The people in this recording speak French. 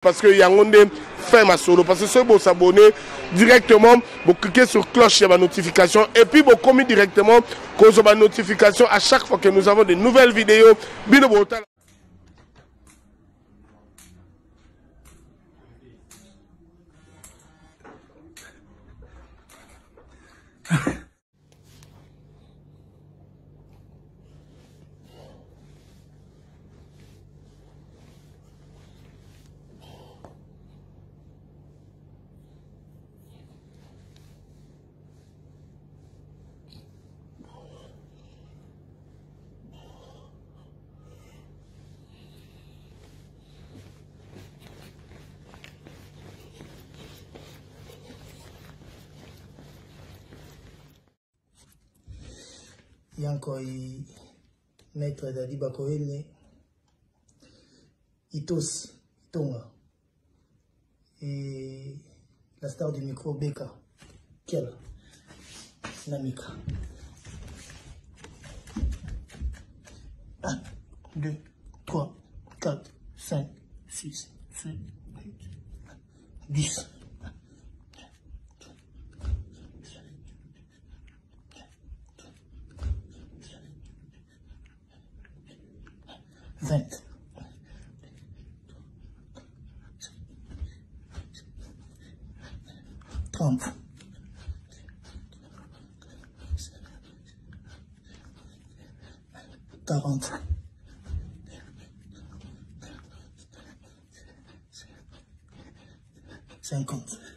Parce que Yangonde fait ma solo. Parce que ceux qui s'abonner directement, vous cliquez sur cloche, il y a ma notification. Et puis vous commis directement cause ma notification à chaque fois que nous avons de nouvelles vidéos. Il y a encore maître Dadi Bakoele, Itos, Tonga, et la star du micro Beka, Kiel, Namika. 1, 2, 3, 4, 5, 6, 7, 8, 10. Vingt. 30. 40. 50.